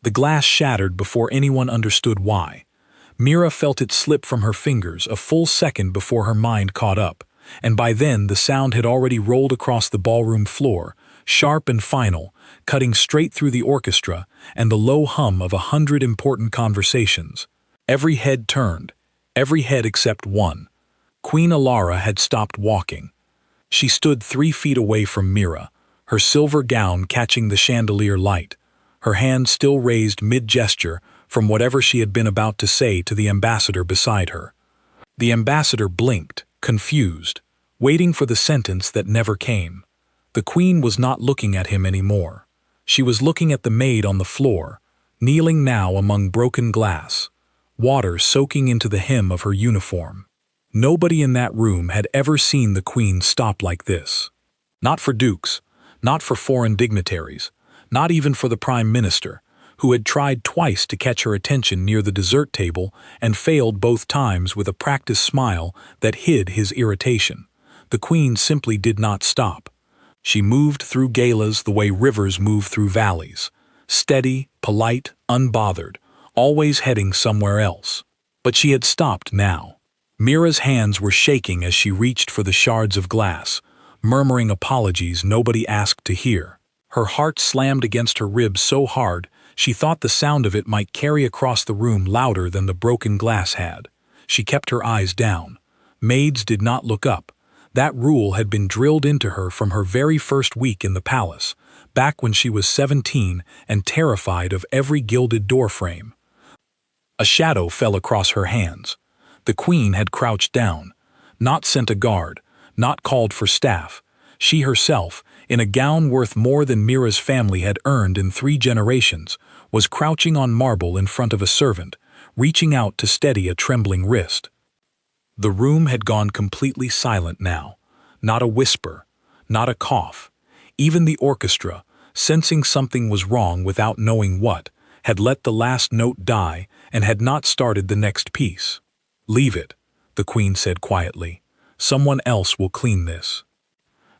The glass shattered before anyone understood why. Mira felt it slip from her fingers a full second before her mind caught up, and by then the sound had already rolled across the ballroom floor, sharp and final, cutting straight through the orchestra and the low hum of 100 important conversations. Every head turned, every head except one. Queen Alara had stopped walking. She stood 3 feet away from Mira, her silver gown catching the chandelier light, her hand still raised mid-gesture from whatever she had been about to say to the ambassador beside her. The ambassador blinked, confused, waiting for the sentence that never came. The queen was not looking at him anymore. She was looking at the maid on the floor, kneeling now among broken glass, water soaking into the hem of her uniform. Nobody in that room had ever seen the queen stop like this. Not for dukes, not for foreign dignitaries, not even for the prime minister, who had tried twice to catch her attention near the dessert table and failed both times with a practiced smile that hid his irritation. The queen simply did not stop. She moved through galas the way rivers move through valleys, steady, polite, unbothered, always heading somewhere else. But she had stopped now. Mira's hands were shaking as she reached for the shards of glass, murmuring apologies nobody asked to hear. Her heart slammed against her ribs so hard she thought the sound of it might carry across the room louder than the broken glass had. She kept her eyes down. Maids did not look up. That rule had been drilled into her from her very first week in the palace, back when she was 17 and terrified of every gilded doorframe. A shadow fell across her hands. The queen had crouched down, not sent a guard, not called for staff. She herself, in a gown worth more than Mira's family had earned in 3 generations, was crouching on marble in front of a servant, reaching out to steady a trembling wrist. The room had gone completely silent now. Not a whisper, not a cough. Even the orchestra, sensing something was wrong without knowing what, had let the last note die and had not started the next piece. "Leave it," the queen said quietly. "Someone else will clean this."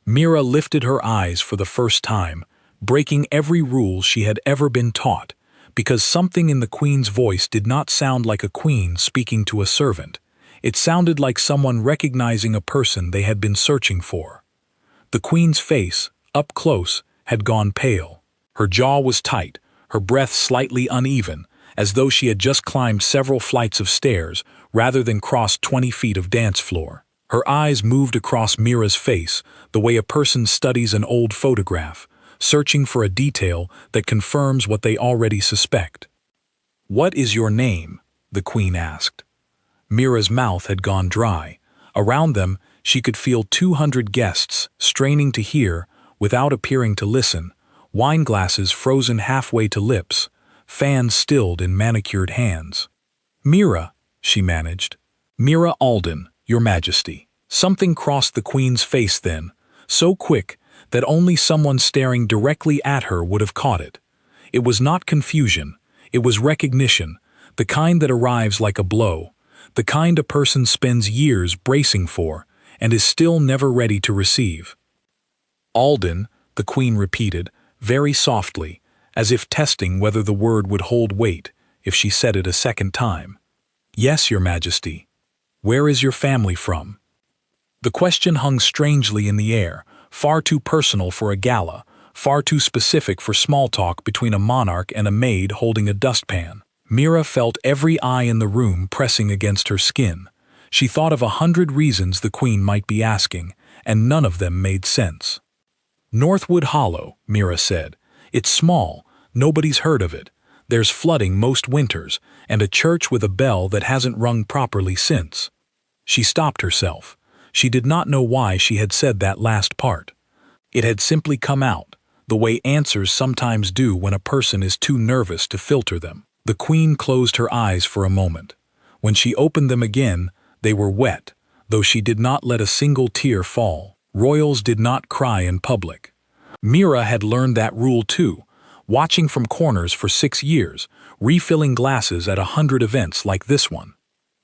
Mira lifted her eyes for the first time, breaking every rule she had ever been taught, because something in the queen's voice did not sound like a queen speaking to a servant. It sounded like someone recognizing a person they had been searching for. The queen's face, up close, had gone pale. Her jaw was tight, her breath slightly uneven, as though she had just climbed several flights of stairs rather than crossed 20 feet of dance floor. Her eyes moved across Mira's face the way a person studies an old photograph, searching for a detail that confirms what they already suspect. "What is your name?" the queen asked. Mira's mouth had gone dry. Around them, she could feel 200 guests straining to hear without appearing to listen, wine glasses frozen halfway to lips, fans stilled in manicured hands. "Mira," she managed. "Mira Alden, Your Majesty." Something crossed the queen's face then, so quick that only someone staring directly at her would have caught it. It was not confusion, it was recognition, the kind that arrives like a blow, the kind a person spends years bracing for and is still never ready to receive. "Alden," the queen repeated, very softly, as if testing whether the word would hold weight if she said it a second time. "Yes, Your Majesty." "Where is your family from?" The question hung strangely in the air, far too personal for a gala, far too specific for small talk between a monarch and a maid holding a dustpan. Mira felt every eye in the room pressing against her skin. She thought of 100 reasons the queen might be asking, and none of them made sense. "Northwood Hollow," Mira said. "It's small, nobody's heard of it. There's flooding most winters, and a church with a bell that hasn't rung properly since." She stopped herself. She did not know why she had said that last part. It had simply come out, the way answers sometimes do when a person is too nervous to filter them. The queen closed her eyes for a moment. When she opened them again, they were wet, though she did not let a single tear fall. Royals did not cry in public. Mira had learned that rule too, watching from corners for 6 years, refilling glasses at 100 events like this one.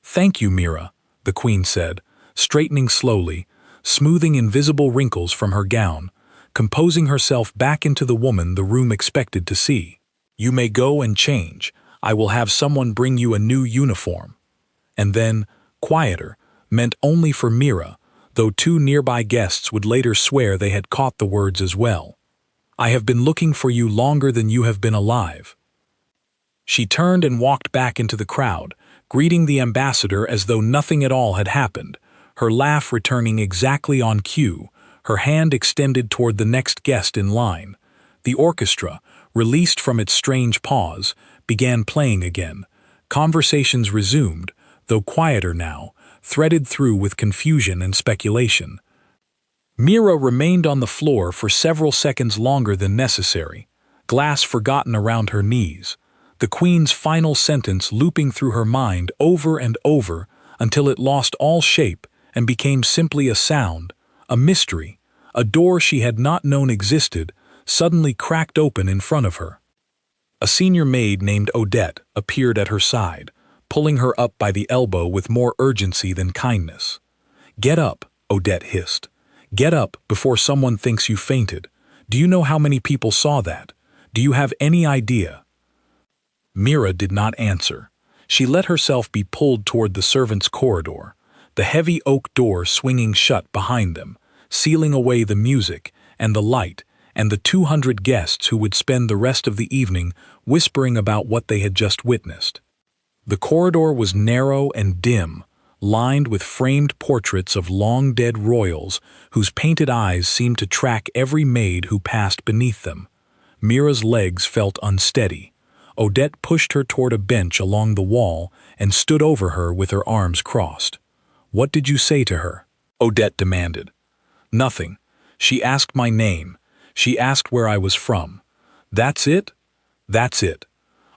"Thank you, Mira," the queen said, straightening slowly, smoothing invisible wrinkles from her gown, composing herself back into the woman the room expected to see. You may go and change. I will have someone bring you a new uniform." And then, quieter, meant only for Mira, though two nearby guests would later swear they had caught the words as well. "I have been looking for you longer than you have been alive." She turned and walked back into the crowd, greeting the ambassador as though nothing at all had happened, her laugh returning exactly on cue, her hand extended toward the next guest in line. The orchestra, released from its strange pause, began playing again. Conversations resumed, though quieter now, threaded through with confusion and speculation. Mira remained on the floor for several seconds longer than necessary, glass forgotten around her knees, the Queen's final sentence looping through her mind over and over until it lost all shape and became simply a sound, a mystery. A door she had not known existed suddenly cracked open in front of her. A senior maid named Odette appeared at her side, pulling her up by the elbow with more urgency than kindness. "Get up," Odette hissed. "Get up before someone thinks you fainted. Do you know how many people saw that? Do you have any idea?" Mira did not answer. She let herself be pulled toward the servants' corridor, the heavy oak door swinging shut behind them, sealing away the music and the light and the 200 guests who would spend the rest of the evening whispering about what they had just witnessed. The corridor was narrow and dim, lined with framed portraits of long-dead royals whose painted eyes seemed to track every maid who passed beneath them. Mira's legs felt unsteady. Odette pushed her toward a bench along the wall and stood over her with her arms crossed. "What did you say to her?" Odette demanded. "Nothing. She asked my name. She asked where I was from. That's it? That's it."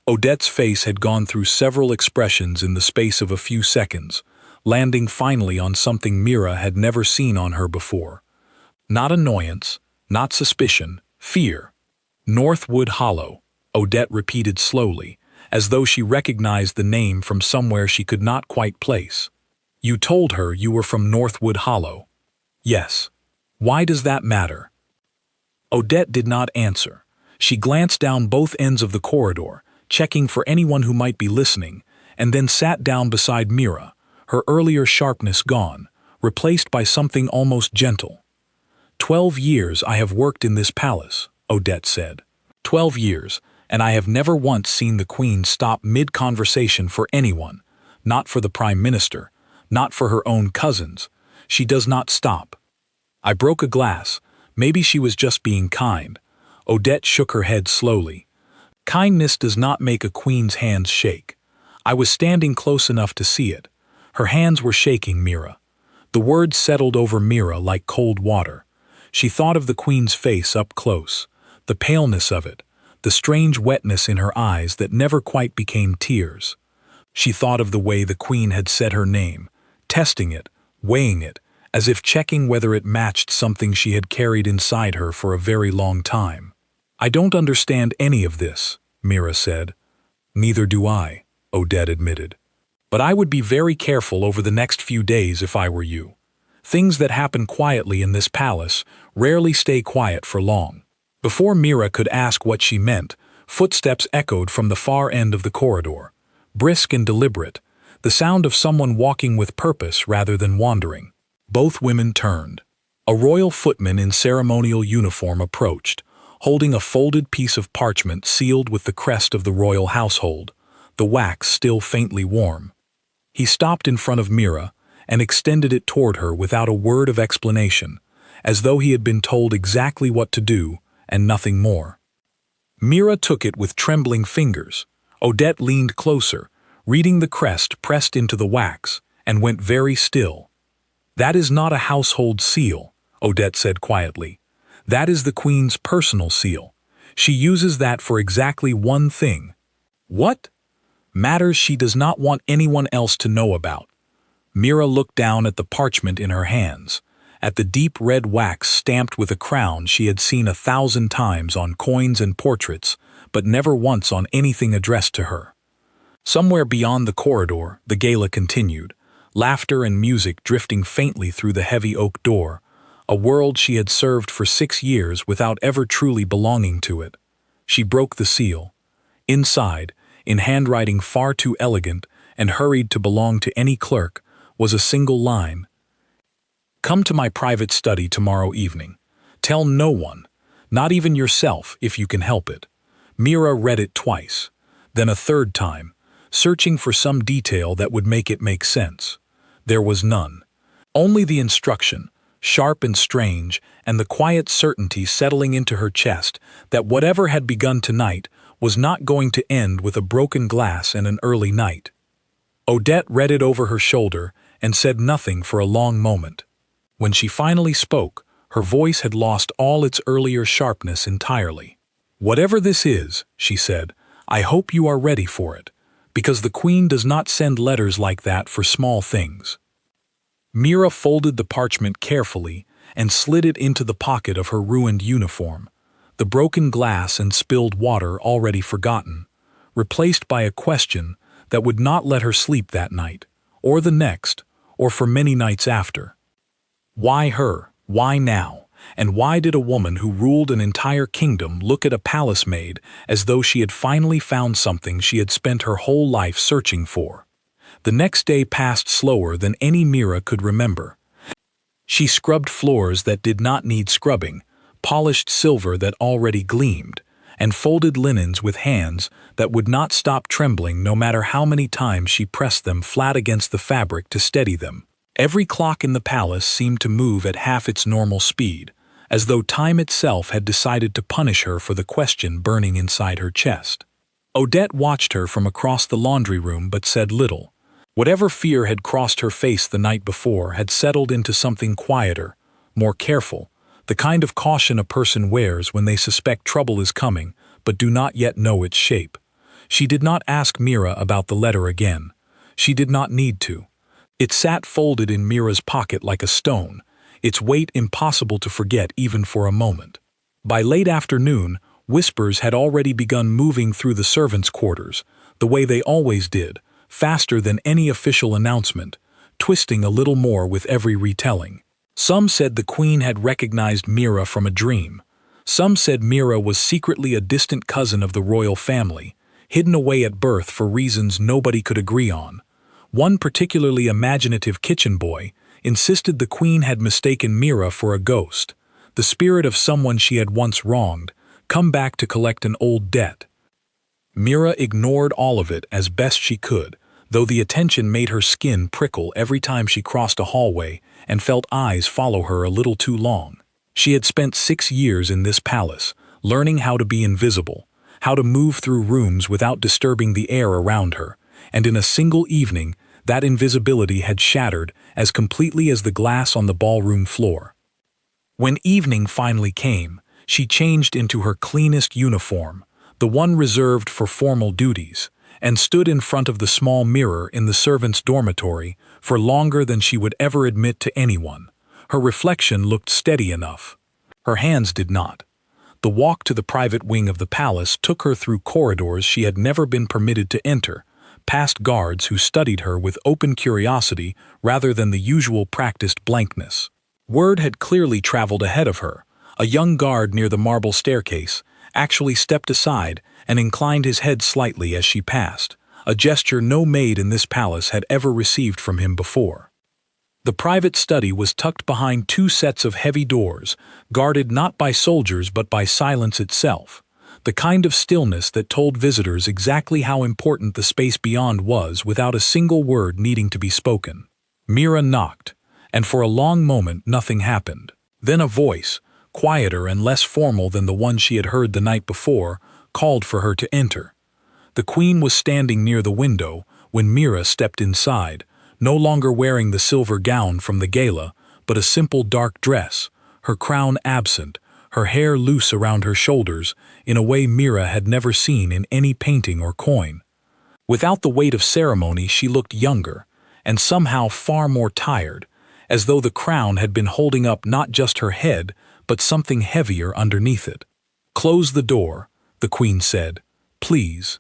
Odette's face had gone through several expressions in the space of a few seconds, landing finally on something Mira had never seen on her before. Not annoyance, not suspicion, fear. "Northwood Hollow," Odette repeated slowly, as though she recognized the name from somewhere she could not quite place. "You told her you were from Northwood Hollow." "Yes." "Why does that matter?" Odette did not answer. She glanced down both ends of the corridor, checking for anyone who might be listening, and then sat down beside Mira, her earlier sharpness gone, replaced by something almost gentle. 12 years I have worked in this palace," Odette said. 12 years, and I have never once seen the Queen stop mid-conversation for anyone, not for the Prime Minister, not for her own cousins. She does not stop. I broke a glass. Maybe she was just being kind. Odette shook her head slowly. Kindness does not make a queen's hands shake. I was standing close enough to see it. Her hands were shaking, Mira. The words settled over Mira like cold water. She thought of the queen's face up close, the paleness of it, the strange wetness in her eyes that never quite became tears. She thought of the way the queen had said her name, testing it, weighing it, as if checking whether it matched something she had carried inside her for a very long time. "I don't understand any of this," Mira said. "Neither do I," Odette admitted. "But I would be very careful over the next few days if I were you. Things that happen quietly in this palace rarely stay quiet for long." Before Mira could ask what she meant, footsteps echoed from the far end of the corridor, brisk and deliberate, the sound of someone walking with purpose rather than wandering. Both women turned. A royal footman in ceremonial uniform approached, holding a folded piece of parchment sealed with the crest of the royal household, the wax still faintly warm. He stopped in front of Mira and extended it toward her without a word of explanation, as though he had been told exactly what to do and nothing more. Mira took it with trembling fingers. Odette leaned closer, reading the crest pressed into the wax, and went very still. "That is not a household seal," Odette said quietly. "That is the Queen's personal seal. She uses that for exactly one thing." "What?" "Matters she does not want anyone else to know about." Mira looked down at the parchment in her hands, at the deep red wax stamped with a crown she had seen 1,000 times on coins and portraits, but never once on anything addressed to her. Somewhere beyond the corridor, the gala continued, laughter and music drifting faintly through the heavy oak door, a world she had served for 6 years without ever truly belonging to it. She broke the seal. Inside, in handwriting far too elegant and hurried to belong to any clerk, was a single line. "Come to my private study tomorrow evening. Tell no one, not even yourself if you can help it." Mira read it twice, then a third time, searching for some detail that would make it make sense. There was none. Only the instruction, sharp and strange, and the quiet certainty settling into her chest that whatever had begun tonight was not going to end with a broken glass and an early night. Odette read it over her shoulder and said nothing for a long moment. When she finally spoke, her voice had lost all its earlier sharpness entirely. "Whatever this is," she said, "I hope you are ready for it, because the Queen does not send letters like that for small things." Mira folded the parchment carefully and slid it into the pocket of her ruined uniform, the broken glass and spilled water already forgotten, replaced by a question that would not let her sleep that night, or the next, or for many nights after. Why her? Why now? And why did a woman who ruled an entire kingdom look at a palace maid as though she had finally found something she had spent her whole life searching for? The next day passed slower than any Mira could remember. She scrubbed floors that did not need scrubbing, polished silver that already gleamed, and folded linens with hands that would not stop trembling no matter how many times she pressed them flat against the fabric to steady them. Every clock in the palace seemed to move at half its normal speed, as though time itself had decided to punish her for the question burning inside her chest. Odette watched her from across the laundry room but said little. Whatever fear had crossed her face the night before had settled into something quieter, more careful, the kind of caution a person wears when they suspect trouble is coming but do not yet know its shape. She did not ask Mira about the letter again. She did not need to. It sat folded in Mira's pocket like a stone, its weight impossible to forget even for a moment. By late afternoon, whispers had already begun moving through the servants' quarters, the way they always did, faster than any official announcement, twisting a little more with every retelling. Some said the Queen had recognized Mira from a dream. Some said Mira was secretly a distant cousin of the royal family, hidden away at birth for reasons nobody could agree on. One particularly imaginative kitchen boy insisted the Queen had mistaken Mira for a ghost, the spirit of someone she had once wronged, come back to collect an old debt. Mira ignored all of it as best she could, though the attention made her skin prickle every time she crossed a hallway and felt eyes follow her a little too long. She had spent 6 years in this palace, learning how to be invisible, how to move through rooms without disturbing the air around her, and in a single evening, that invisibility had shattered as completely as the glass on the ballroom floor. When evening finally came, she changed into her cleanest uniform, the one reserved for formal duties, and stood in front of the small mirror in the servants' dormitory for longer than she would ever admit to anyone. Her reflection looked steady enough. Her hands did not. The walk to the private wing of the palace took her through corridors she had never been permitted to enter, past guards who studied her with open curiosity rather than the usual practiced blankness. Word had clearly traveled ahead of her. A young guard near the marble staircase actually stepped aside and inclined his head slightly as she passed, a gesture no maid in this palace had ever received from him before. The private study was tucked behind 2 sets of heavy doors, guarded not by soldiers but by silence itself, the kind of stillness that told visitors exactly how important the space beyond was without a single word needing to be spoken. Mira knocked, and for a long moment nothing happened. Then a voice, quieter and less formal than the one she had heard the night before, called for her to enter. The Queen was standing near the window when Mira stepped inside, no longer wearing the silver gown from the gala, but a simple dark dress, her crown absent, her hair loose around her shoulders in a way Mira had never seen in any painting or coin. Without the weight of ceremony, she looked younger, and somehow far more tired, as though the crown had been holding up not just her head, but something heavier underneath it. "Close the door," the Queen said. "Please."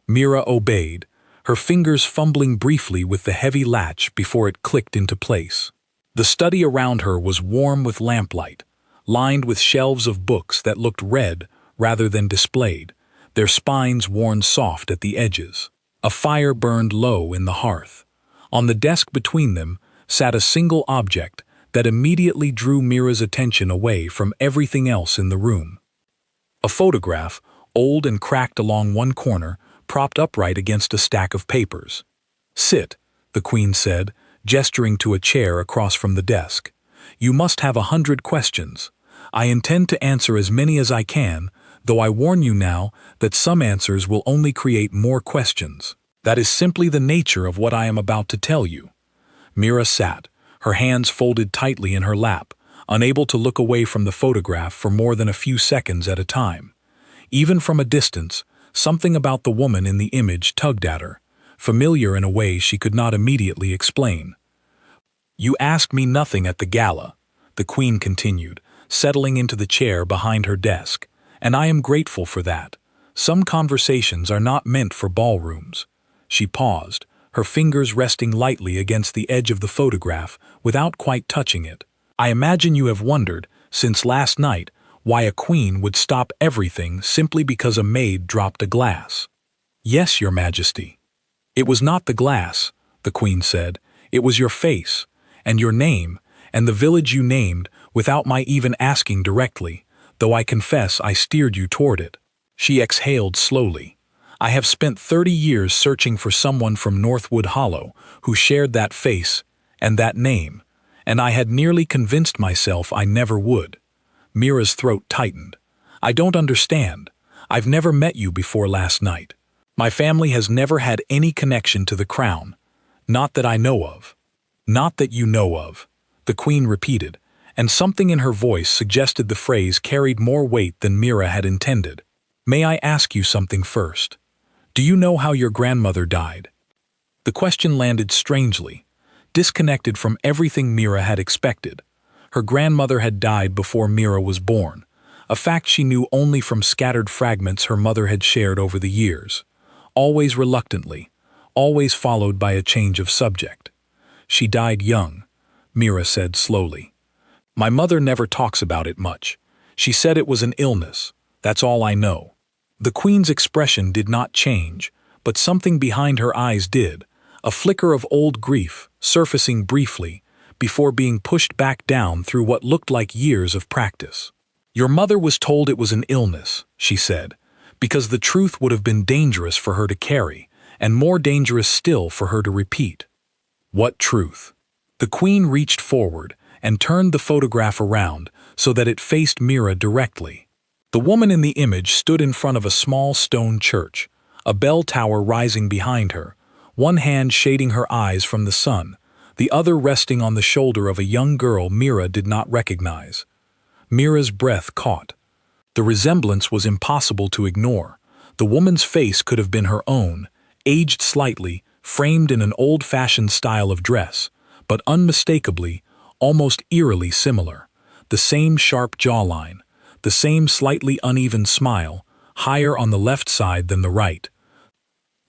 Mira obeyed, her fingers fumbling briefly with the heavy latch before it clicked into place. The study around her was warm with lamplight, lined with shelves of books that looked read rather than displayed, their spines worn soft at the edges. A fire burned low in the hearth. On the desk between them sat a single object that immediately drew Mira's attention away from everything else in the room. A photograph, old and cracked along one corner, propped upright against a stack of papers. "Sit," the Queen said, gesturing to a chair across from the desk. "You must have 100 questions. I intend to answer as many as I can, though I warn you now that some answers will only create more questions. That is simply the nature of what I am about to tell you." Mira sat, her hands folded tightly in her lap, unable to look away from the photograph for more than a few seconds at a time. Even from a distance, something about the woman in the image tugged at her, familiar in a way she could not immediately explain. "You asked me nothing at the gala," the Queen continued, settling into the chair behind her desk, "and I am grateful for that. Some conversations are not meant for ballrooms." She paused, her fingers resting lightly against the edge of the photograph without quite touching it. "I imagine you have wondered, since last night, why a queen would stop everything simply because a maid dropped a glass." "Yes, Your Majesty." "It was not the glass," the Queen said. "It was your face, and your name, and the village you named, without my even asking directly, though I confess I steered you toward it." She exhaled slowly. "I have spent 30 years searching for someone from Northwood Hollow who shared that face and that name, and I had nearly convinced myself I never would." Mira's throat tightened. "I don't understand. I've never met you before last night. My family has never had any connection to the crown. Not that I know of." "Not that you know of," the Queen repeated, and something in her voice suggested the phrase carried more weight than Mira had intended. "May I ask you something first? Do you know how your grandmother died?" The question landed strangely, disconnected from everything Mira had expected. Her grandmother had died before Mira was born, a fact she knew only from scattered fragments her mother had shared over the years, always reluctantly, always followed by a change of subject. "She died young," Mira said slowly. "My mother never talks about it much. She said it was an illness. That's all I know." The Queen's expression did not change, but something behind her eyes did, a flicker of old grief, surfacing briefly, before being pushed back down through what looked like years of practice. "Your mother was told it was an illness," she said, "because the truth would have been dangerous for her to carry, and more dangerous still for her to repeat." "What truth?" The Queen reached forward and turned the photograph around so that it faced Mira directly. The woman in the image stood in front of a small stone church, a bell tower rising behind her, one hand shading her eyes from the sun, the other resting on the shoulder of a young girl Mira did not recognize. Mira's breath caught. The resemblance was impossible to ignore. The woman's face could have been her own, aged slightly, framed in an old-fashioned style of dress, but unmistakably, almost eerily similar. The same sharp jawline, the same slightly uneven smile, higher on the left side than the right.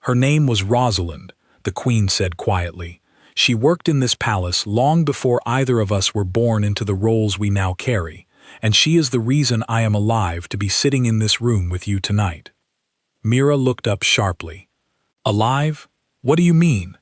"Her name was Rosalind," the Queen said quietly. "She worked in this palace long before either of us were born into the roles we now carry, and she is the reason I am alive to be sitting in this room with you tonight." Mira looked up sharply. "Alive? What do you mean?"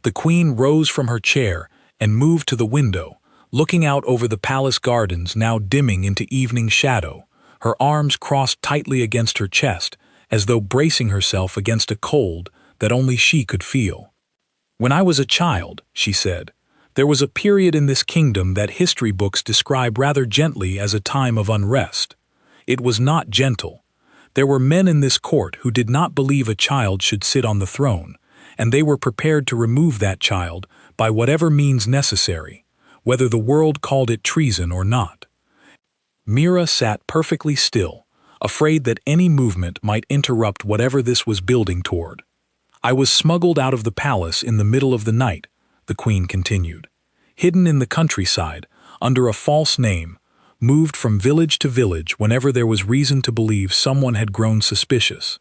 The Queen rose from her chair and moved to the window, looking out over the palace gardens now dimming into evening shadow, her arms crossed tightly against her chest, as though bracing herself against a cold that only she could feel. "When I was a child," she said, "there was a period in this kingdom that history books describe rather gently as a time of unrest. It was not gentle. There were men in this court who did not believe a child should sit on the throne, and they were prepared to remove that child by whatever means necessary, whether the world called it treason or not." Mira sat perfectly still, afraid that any movement might interrupt whatever this was building toward. "I was smuggled out of the palace in the middle of the night," the Queen continued. "Hidden in the countryside, under a false name, moved from village to village whenever there was reason to believe someone had grown suspicious.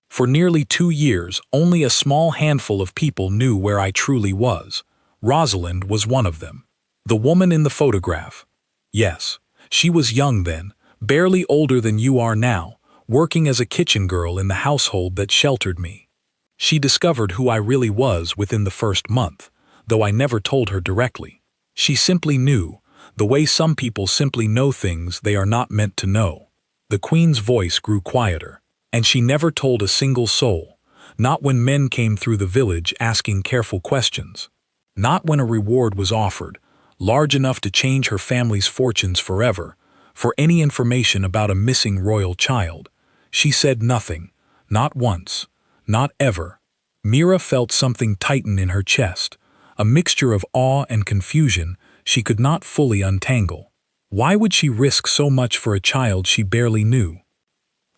For nearly 2 years, only a small handful of people knew where I truly was. Rosalind was one of them. The woman in the photograph. Yes, she was young then, barely older than you are now, working as a kitchen girl in the household that sheltered me. She discovered who I really was within the first month, though I never told her directly. She simply knew, the way some people simply know things they are not meant to know. The queen's voice grew quieter, and she never told a single soul, not when men came through the village asking careful questions, not when a reward was offered, large enough to change her family's fortunes forever, for any information about a missing royal child. She said nothing, not once, not ever. Mira felt something tighten in her chest, a mixture of awe and confusion she could not fully untangle. Why would she risk so much for a child she barely knew?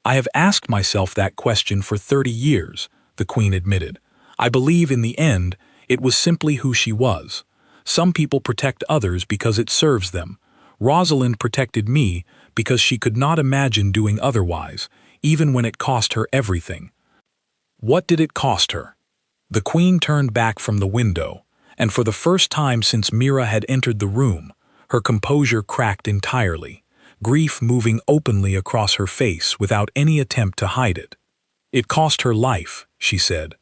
I have asked myself that question for 30 years, the queen admitted. I believe in the end, it was simply who she was. Some people protect others because it serves them. Rosalind protected me because she could not imagine doing otherwise, even when it cost her everything. What did it cost her? The queen turned back from the window, and for the first time since Mira had entered the room, her composure cracked entirely, grief moving openly across her face without any attempt to hide it. It cost her life, she said,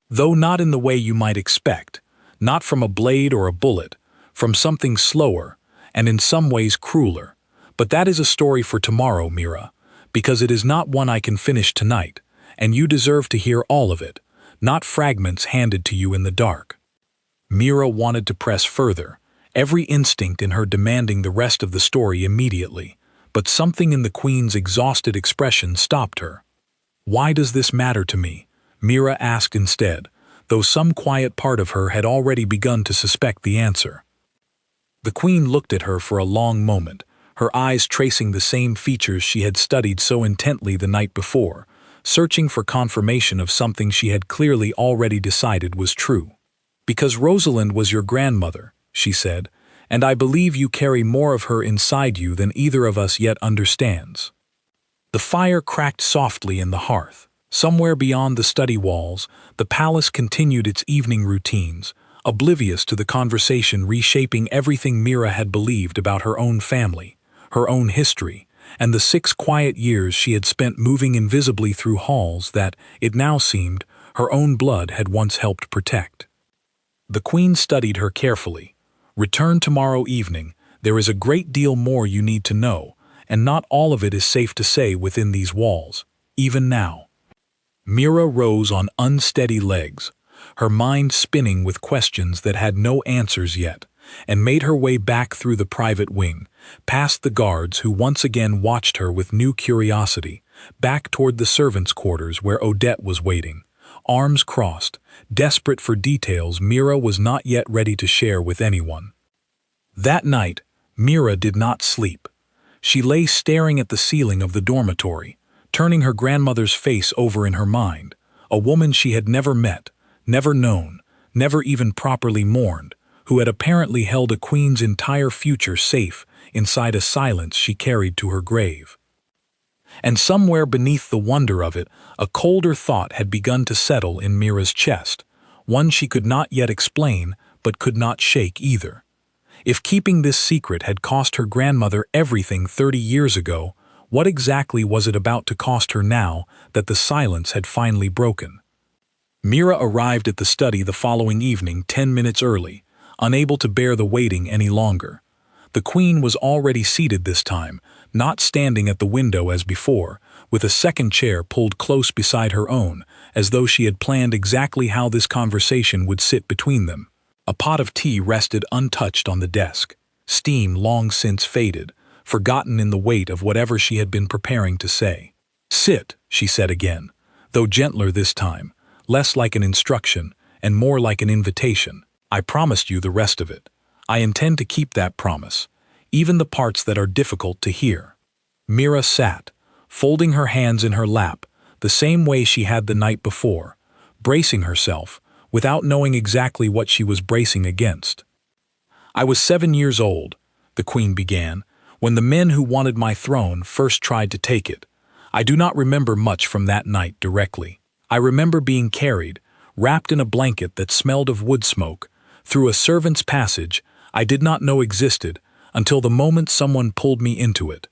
though not in the way you might expect, not from a blade or a bullet, from something slower, and in some ways crueler. But that is a story for tomorrow, Mira, because it is not one I can finish tonight, and you deserve to hear all of it, not fragments handed to you in the dark. Mira wanted to press further, every instinct in her demanding the rest of the story immediately, but something in the queen's exhausted expression stopped her. Why does this matter to me? Mira asked instead, though some quiet part of her had already begun to suspect the answer. The queen looked at her for a long moment, her eyes tracing the same features she had studied so intently the night before, searching for confirmation of something she had clearly already decided was true. Because Rosalind was your grandmother, she said, and I believe you carry more of her inside you than either of us yet understands. The fire cracked softly in the hearth. Somewhere beyond the study walls, the palace continued its evening routines, oblivious to the conversation reshaping everything Mira had believed about her own family, her own history, and the 6 quiet years she had spent moving invisibly through halls that, it now seemed, her own blood had once helped protect. The queen studied her carefully. Return tomorrow evening. There is a great deal more you need to know, and not all of it is safe to say within these walls, even now. Mira rose on unsteady legs, her mind spinning with questions that had no answers yet, and made her way back through the private wing, past the guards who once again watched her with new curiosity, back toward the servants' quarters where Odette was waiting. Arms crossed, desperate for details Mira was not yet ready to share with anyone. That night, Mira did not sleep. She lay staring at the ceiling of the dormitory, turning her grandmother's face over in her mind, a woman she had never met, never known, never even properly mourned, who had apparently held a queen's entire future safe inside a silence she carried to her grave. And somewhere beneath the wonder of it, a colder thought had begun to settle in Mira's chest, one she could not yet explain but could not shake either. If keeping this secret had cost her grandmother everything 30 years ago, what exactly was it about to cost her now that the silence had finally broken? Mira arrived at the study the following evening 10 minutes early, unable to bear the waiting any longer. The queen was already seated this time, not standing at the window as before, with a second chair pulled close beside her own, as though she had planned exactly how this conversation would sit between them. A pot of tea rested untouched on the desk, steam long since faded, forgotten in the weight of whatever she had been preparing to say. "Sit," she said again, though gentler this time, less like an instruction and more like an invitation. "I promised you the rest of it. I intend to keep that promise, even the parts that are difficult to hear." Mira sat, folding her hands in her lap, the same way she had the night before, bracing herself, without knowing exactly what she was bracing against. "I was 7 years old," the queen began, "when the men who wanted my throne first tried to take it. I do not remember much from that night directly. I remember being carried, wrapped in a blanket that smelled of wood smoke, through a servant's passage I did not know existed until the moment someone pulled me into it.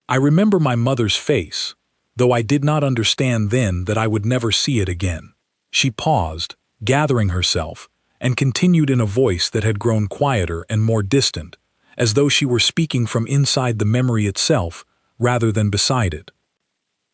I remember my mother's face, though I did not understand then that I would never see it again. She paused, gathering herself, and continued in a voice that had grown quieter and more distant, as though she were speaking from inside the memory itself rather than beside it.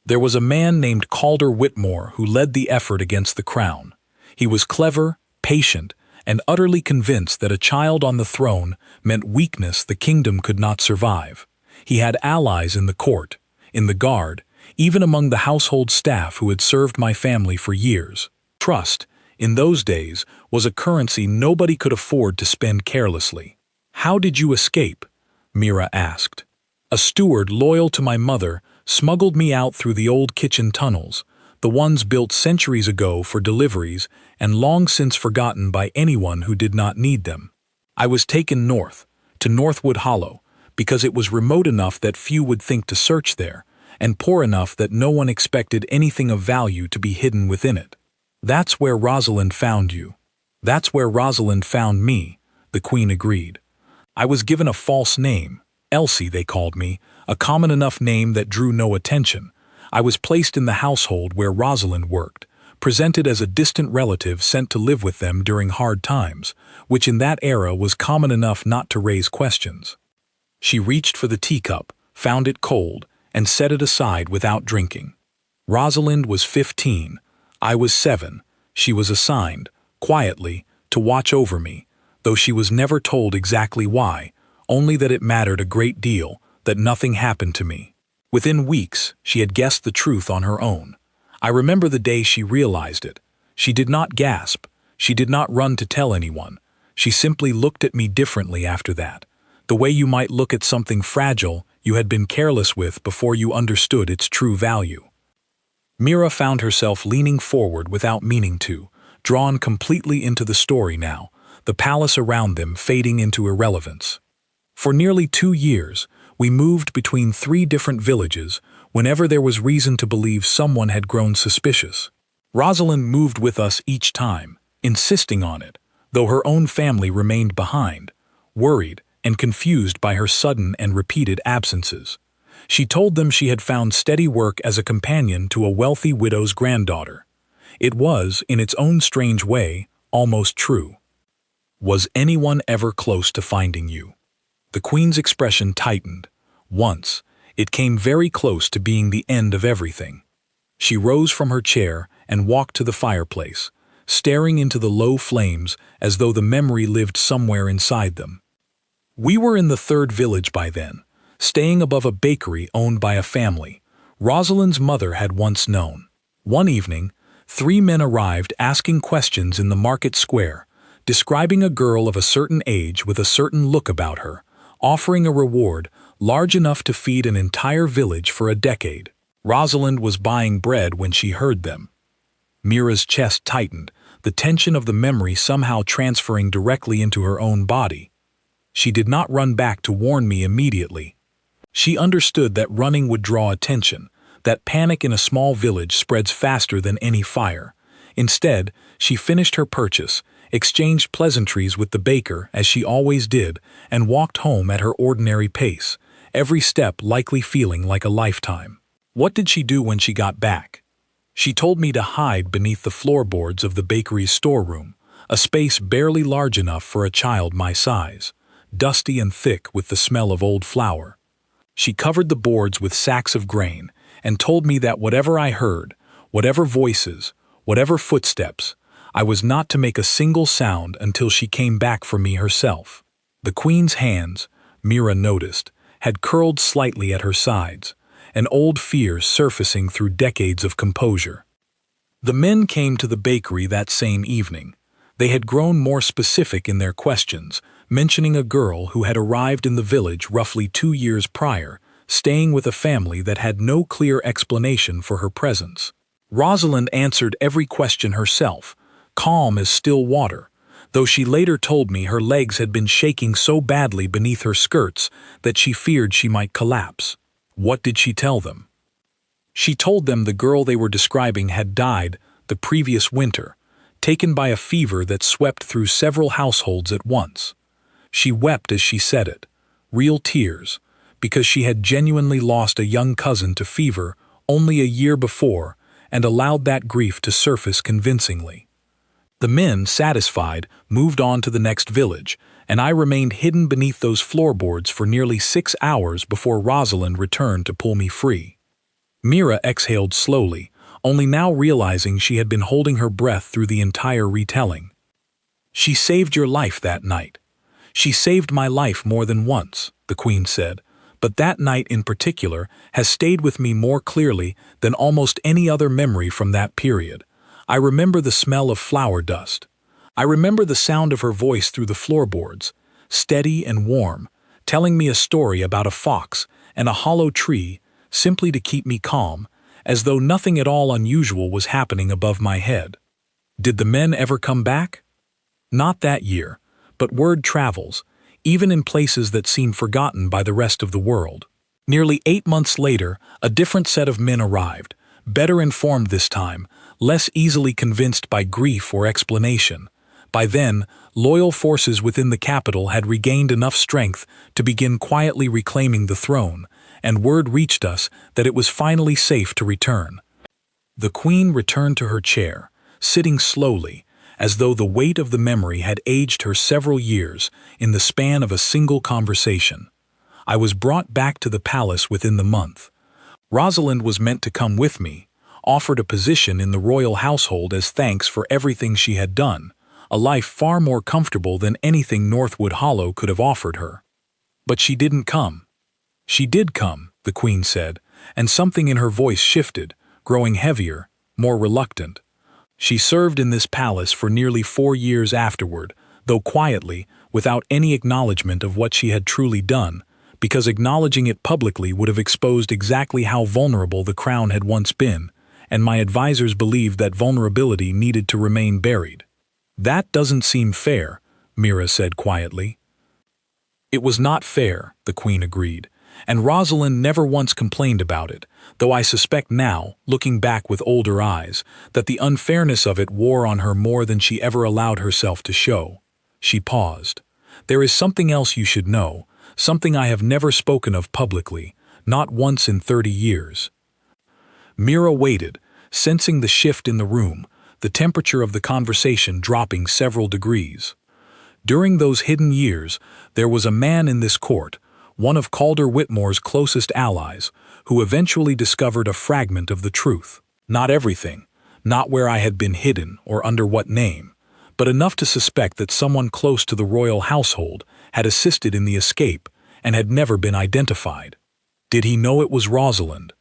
There was a man named Calder Whitmore who led the effort against the crown. He was clever, patient, and utterly convinced that a child on the throne meant weakness the kingdom could not survive. He had allies in the court, in the guard, even among the household staff who had served my family for years. Trust, in those days, was a currency nobody could afford to spend carelessly. "How did you escape?" Mira asked. "A steward loyal to my mother smuggled me out through the old kitchen tunnels, the ones built centuries ago for deliveries and long since forgotten by anyone who did not need them. I was taken north, to Northwood Hollow, because it was remote enough that few would think to search there, and poor enough that no one expected anything of value to be hidden within it. That's where Rosalind found you." "That's where Rosalind found me," the Queen agreed. "I was given a false name. Elsie, they called me, a common enough name that drew no attention. I was placed in the household where Rosalind worked, presented as a distant relative sent to live with them during hard times, which in that era was common enough not to raise questions." She reached for the teacup, found it cold, and set it aside without drinking. "Rosalind was 15. I was 7. She was assigned, quietly, to watch over me, though she was never told exactly why, only that it mattered a great deal, that nothing happened to me. Within weeks, she had guessed the truth on her own. I remember the day she realized it. She did not gasp. She did not run to tell anyone. She simply looked at me differently after that, the way you might look at something fragile you had been careless with before you understood its true value." Mira found herself leaning forward without meaning to, drawn completely into the story now, the palace around them fading into irrelevance. "For nearly 2 years, we moved between 3 different villages whenever there was reason to believe someone had grown suspicious. Rosalind moved with us each time, insisting on it, though her own family remained behind, worried and confused by her sudden and repeated absences. She told them she had found steady work as a companion to a wealthy widow's granddaughter. It was, in its own strange way, almost true. Was anyone ever close to finding you? The Queen's expression tightened. Once, it came very close to being the end of everything. She rose from her chair and walked to the fireplace, staring into the low flames as though the memory lived somewhere inside them. We were in the 3rd village by then, staying above a bakery owned by a family Rosalind's mother had once known. One evening, 3 men arrived asking questions in the market square, describing a girl of a certain age with a certain look about her, offering a reward large enough to feed an entire village for a decade. Rosalind was buying bread when she heard them. Mira's chest tightened, the tension of the memory somehow transferring directly into her own body. She did not run back to warn me immediately. She understood that running would draw attention, that panic in a small village spreads faster than any fire. Instead, she finished her purchase, exchanged pleasantries with the baker as she always did, and walked home at her ordinary pace, every step likely feeling like a lifetime. What did she do when she got back? She told me to hide beneath the floorboards of the bakery's storeroom, a space barely large enough for a child my size, dusty and thick with the smell of old flour. She covered the boards with sacks of grain and told me that whatever I heard, whatever voices, whatever footsteps, I was not to make a single sound until she came back for me herself. The Queen's hands, Mira noticed, had curled slightly at her sides, an old fear surfacing through decades of composure. The men came to the bakery that same evening. They had grown more specific in their questions, mentioning a girl who had arrived in the village roughly 2 years prior, staying with a family that had no clear explanation for her presence. Rosalind answered every question herself, calm as still water, though she later told me her legs had been shaking so badly beneath her skirts that she feared she might collapse. What did she tell them? She told them the girl they were describing had died the previous winter, taken by a fever that swept through several households at once. She wept as she said it, real tears, because she had genuinely lost a young cousin to fever only a year before, and allowed that grief to surface convincingly. The men, satisfied, moved on to the next village, and I remained hidden beneath those floorboards for nearly 6 hours before Rosalind returned to pull me free. Mira exhaled slowly, only now realizing she had been holding her breath through the entire retelling. "She saved your life that night. She saved my life more than once," the Queen said, "but that night in particular has stayed with me more clearly than almost any other memory from that period. I remember the smell of flower dust. I remember the sound of her voice through the floorboards, steady and warm, telling me a story about a fox and a hollow tree simply to keep me calm, as though nothing at all unusual was happening above my head." Did the men ever come back? Not that year, but word travels, even in places that seem forgotten by the rest of the world. Nearly 8 months later, a different set of men arrived, better informed this time, less easily convinced by grief or explanation. By then, loyal forces within the capital had regained enough strength to begin quietly reclaiming the throne, and word reached us that it was finally safe to return. The Queen returned to her chair, sitting slowly, as though the weight of the memory had aged her several years in the span of a single conversation. I was brought back to the palace within the month. Rosalind was meant to come with me, offered a position in the royal household as thanks for everything she had done, a life far more comfortable than anything Northwood Hollow could have offered her. But she didn't come. "She did come," the Queen said, and something in her voice shifted, growing heavier, more reluctant. "She served in this palace for nearly 4 years afterward, though quietly, without any acknowledgement of what she had truly done, because acknowledging it publicly would have exposed exactly how vulnerable the crown had once been, and my advisors believed that vulnerability needed to remain buried." "That doesn't seem fair," Mira said quietly. "It was not fair," the Queen agreed, and Rosalind never once complained about it, though I suspect now, looking back with older eyes, that the unfairness of it wore on her more than she ever allowed herself to show. She paused. "There is something else you should know, something I have never spoken of publicly, not once in 30 years. Mira waited, sensing the shift in the room, the temperature of the conversation dropping several degrees. "During those hidden years, there was a man in this court, one of Calder Whitmore's closest allies, who eventually discovered a fragment of the truth. Not everything, not where I had been hidden or under what name, but enough to suspect that someone close to the royal household had assisted in the escape and had never been identified. Did he know it was Rosalind?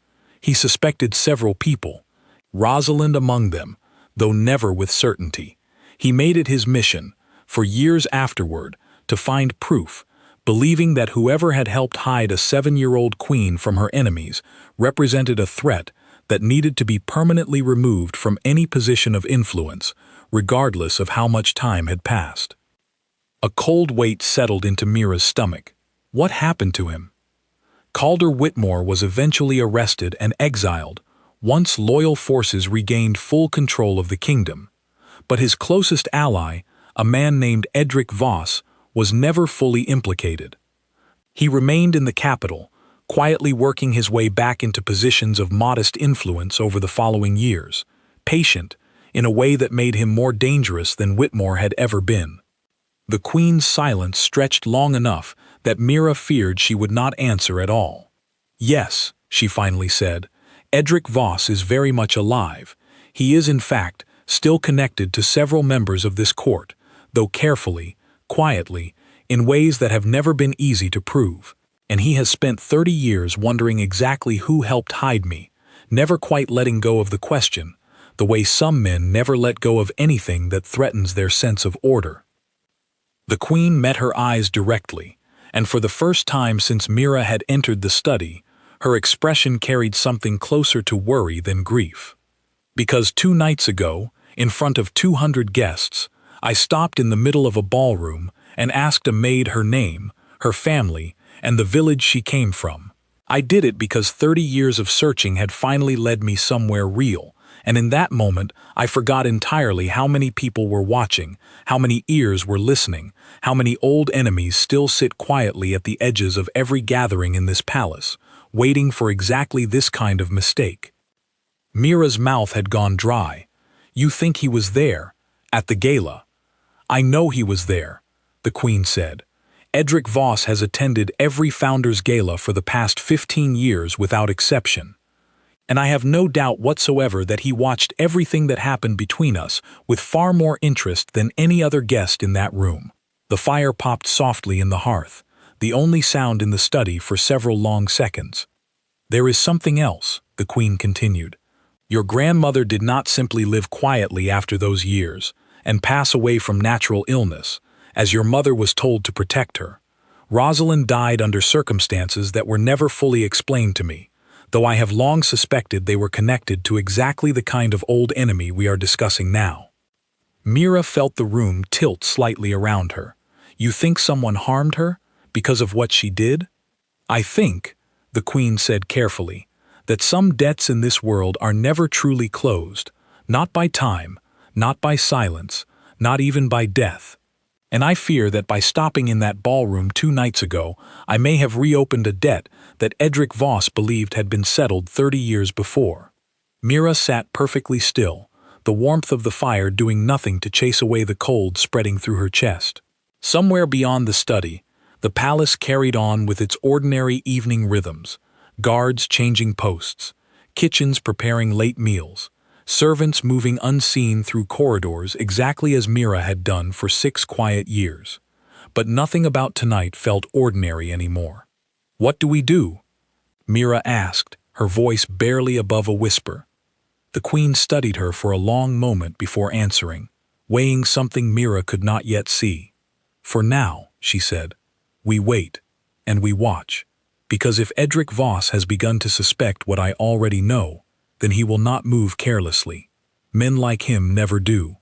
He suspected several people, Rosalind among them, though never with certainty. He made it his mission, for years afterward, to find proof, believing that whoever had helped hide a 7-year-old queen from her enemies represented a threat that needed to be permanently removed from any position of influence, regardless of how much time had passed. A cold weight settled into Mira's stomach. What happened to him? Calder Whitmore was eventually arrested and exiled, once loyal forces regained full control of the kingdom. But his closest ally, a man named Edric Voss, was never fully implicated. He remained in the capital, quietly working his way back into positions of modest influence over the following years, patient, in a way that made him more dangerous than Whitmore had ever been. The Queen's silence stretched long enough that Mira feared she would not answer at all. "Yes," she finally said, "Edric Voss is very much alive. He is, in fact, still connected to several members of this court, though carefully, quietly, in ways that have never been easy to prove. And he has spent 30 years wondering exactly who helped hide me, never quite letting go of the question, the way some men never let go of anything that threatens their sense of order." The Queen met her eyes directly, and for the first time since Mira had entered the study, her expression carried something closer to worry than grief. "Because 2 nights ago, in front of 200 guests, I stopped in the middle of a ballroom and asked a maid her name, her family, and the village she came from. I did it because 30 years of searching had finally led me somewhere real, and in that moment I forgot entirely how many people were watching, how many ears were listening, how many old enemies still sit quietly at the edges of every gathering in this palace, waiting for exactly this kind of mistake. Mira's mouth had gone dry. "You think he was there, at the gala?" "I know he was there," the Queen said. "Edric Voss has attended every Founders Gala for the past 15 years without exception. And I have no doubt whatsoever that he watched everything that happened between us with far more interest than any other guest in that room." The fire popped softly in the hearth, the only sound in the study for several long seconds. "There is something else," the Queen continued. "Your grandmother did not simply live quietly after those years and pass away from natural illness, as your mother was told to protect her. Rosalind died under circumstances that were never fully explained to me, though I have long suspected they were connected to exactly the kind of old enemy we are discussing now." Mira felt the room tilt slightly around her. "You think someone harmed her because of what she did?" "I think," the Queen said carefully, "that some debts in this world are never truly closed, not by time, not by silence, not even by death. And I fear that by stopping in that ballroom 2 nights ago, I may have reopened a debt that Edric Voss believed had been settled 30 years before." Mira sat perfectly still, the warmth of the fire doing nothing to chase away the cold spreading through her chest. Somewhere beyond the study, the palace carried on with its ordinary evening rhythms, guards changing posts, kitchens preparing late meals, servants moving unseen through corridors exactly as Mira had done for 6 quiet years. But nothing about tonight felt ordinary anymore. "What do we do?" Mira asked, her voice barely above a whisper. The Queen studied her for a long moment before answering, weighing something Mira could not yet see. "For now," she said, "we wait, and we watch, because if Edric Voss has begun to suspect what I already know, then he will not move carelessly. Men like him never do.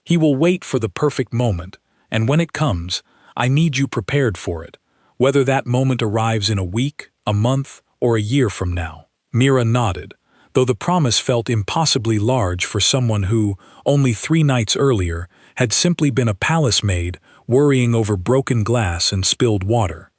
He will wait for the perfect moment, and when it comes, I need you prepared for it, whether that moment arrives in a week, a month, or a year from now." Mira nodded, though the promise felt impossibly large for someone who, only 3 nights earlier, had simply been a palace maid worrying over broken glass and spilled water.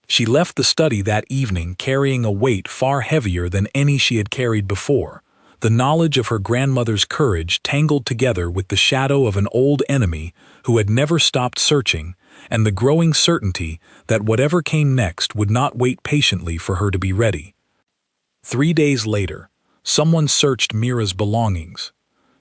She left the study that evening carrying a weight far heavier than any she had carried before, the knowledge of her grandmother's courage tangled together with the shadow of an old enemy who had never stopped searching, and the growing certainty that whatever came next would not wait patiently for her to be ready. 3 days later, someone searched Mira's belongings.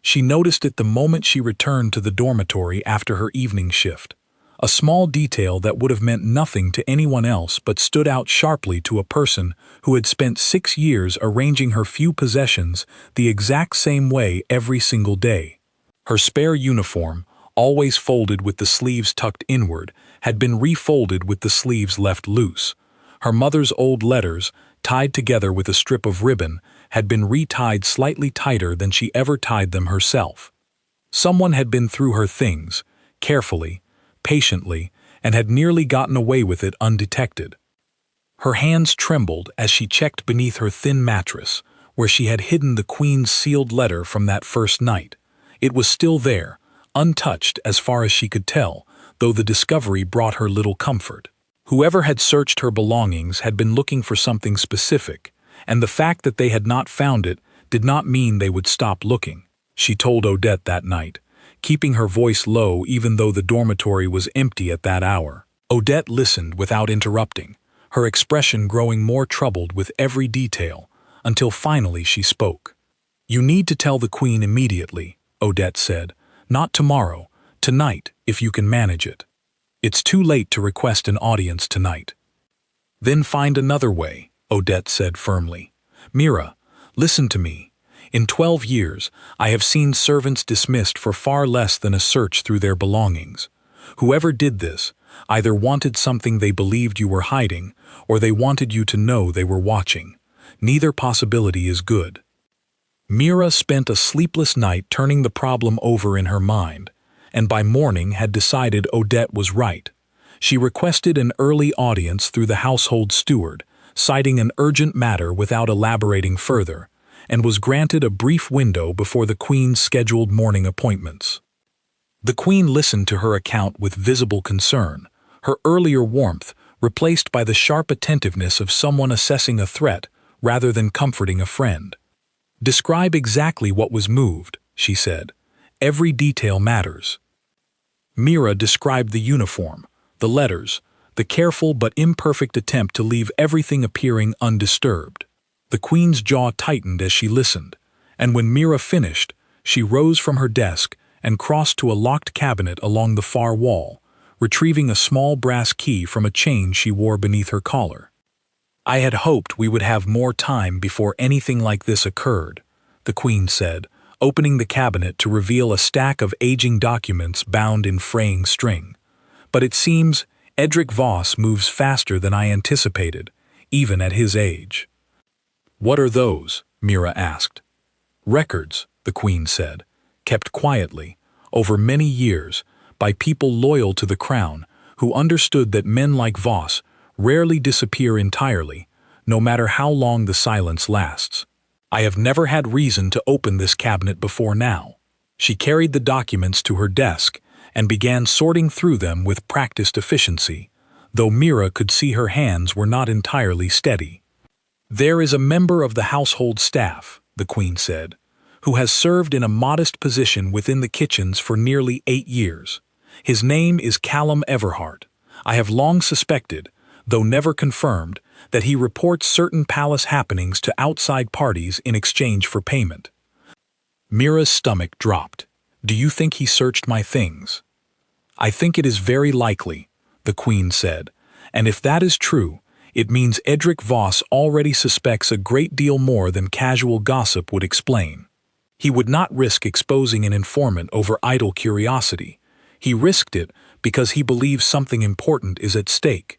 She noticed it the moment she returned to the dormitory after her evening shift. A small detail that would have meant nothing to anyone else but stood out sharply to a person who had spent 6 years arranging her few possessions the exact same way every single day. Her spare uniform, always folded with the sleeves tucked inward, had been refolded with the sleeves left loose. Her mother's old letters, tied together with a strip of ribbon, had been retied slightly tighter than she ever tied them herself. Someone had been through her things, carefully, patiently, and had nearly gotten away with it undetected. Her hands trembled as she checked beneath her thin mattress, where she had hidden the Queen's sealed letter from that first night. It was still there, untouched as far as she could tell, though the discovery brought her little comfort. Whoever had searched her belongings had been looking for something specific, and the fact that they had not found it did not mean they would stop looking, she told Odette that night, keeping her voice low even though the dormitory was empty at that hour. Odette listened without interrupting, her expression growing more troubled with every detail, until finally she spoke. "You need to tell the Queen immediately," Odette said. "Not tomorrow, tonight, if you can manage it. It's too late to request an audience tonight." "Then find another way," Odette said firmly. "Mira, listen to me. In 12 years, I have seen servants dismissed for far less than a search through their belongings. Whoever did this either wanted something they believed you were hiding, or they wanted you to know they were watching. Neither possibility is good." Mira spent a sleepless night turning the problem over in her mind, and by morning had decided Odette was right. She requested an early audience through the household steward, citing an urgent matter without elaborating further, and was granted a brief window before the Queen's scheduled morning appointments. The Queen listened to her account with visible concern, her earlier warmth replaced by the sharp attentiveness of someone assessing a threat rather than comforting a friend. "Describe exactly what was moved," she said. "Every detail matters." Mira described the uniform, the letters, the careful but imperfect attempt to leave everything appearing undisturbed. The Queen's jaw tightened as she listened, and when Mira finished, she rose from her desk and crossed to a locked cabinet along the far wall, retrieving a small brass key from a chain she wore beneath her collar. "I had hoped we would have more time before anything like this occurred," the Queen said, opening the cabinet to reveal a stack of aging documents bound in fraying string. "But it seems Edric Voss moves faster than I anticipated, even at his age." "What are those?" Mira asked. "Records," the Queen said, "kept quietly, over many years, by people loyal to the crown, who understood that men like Voss rarely disappear entirely, no matter how long the silence lasts. I have never had reason to open this cabinet before now." She carried the documents to her desk and began sorting through them with practiced efficiency, though Mira could see her hands were not entirely steady. "There is a member of the household staff," the Queen said, "who has served in a modest position within the kitchens for nearly 8 years. His name is Callum Everhart. I have long suspected, though never confirmed, that he reports certain palace happenings to outside parties in exchange for payment." Mira's stomach dropped. "Do you think he searched my things?" "I think it is very likely," the Queen said, "and if that is true, it means Edric Voss already suspects a great deal more than casual gossip would explain. He would not risk exposing an informant over idle curiosity. He risked it because he believes something important is at stake.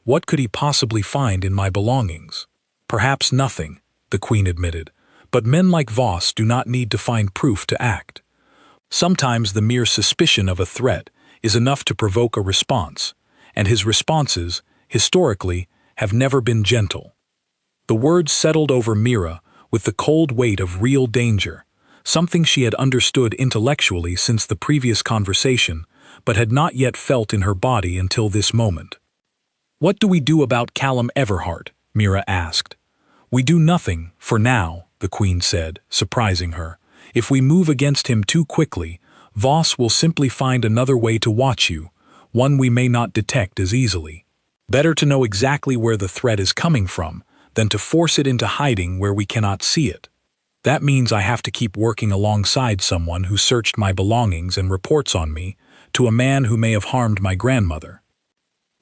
What could he possibly find in my belongings?" "Perhaps nothing," the Queen admitted, "but men like Voss do not need to find proof to act. Sometimes the mere suspicion of a threat is enough to provoke a response, and his responses, historically, have never been gentle." The words settled over Mira with the cold weight of real danger, something she had understood intellectually since the previous conversation, but had not yet felt in her body until this moment. "What do we do about Callum Everhart?" Mira asked. "We do nothing, for now," the Queen said, surprising her. "If we move against him too quickly, Voss will simply find another way to watch you, one we may not detect as easily. Better to know exactly where the threat is coming from than to force it into hiding where we cannot see it. That means I have to keep working alongside someone who searched my belongings and reports on me, to a man who may have harmed my grandmother."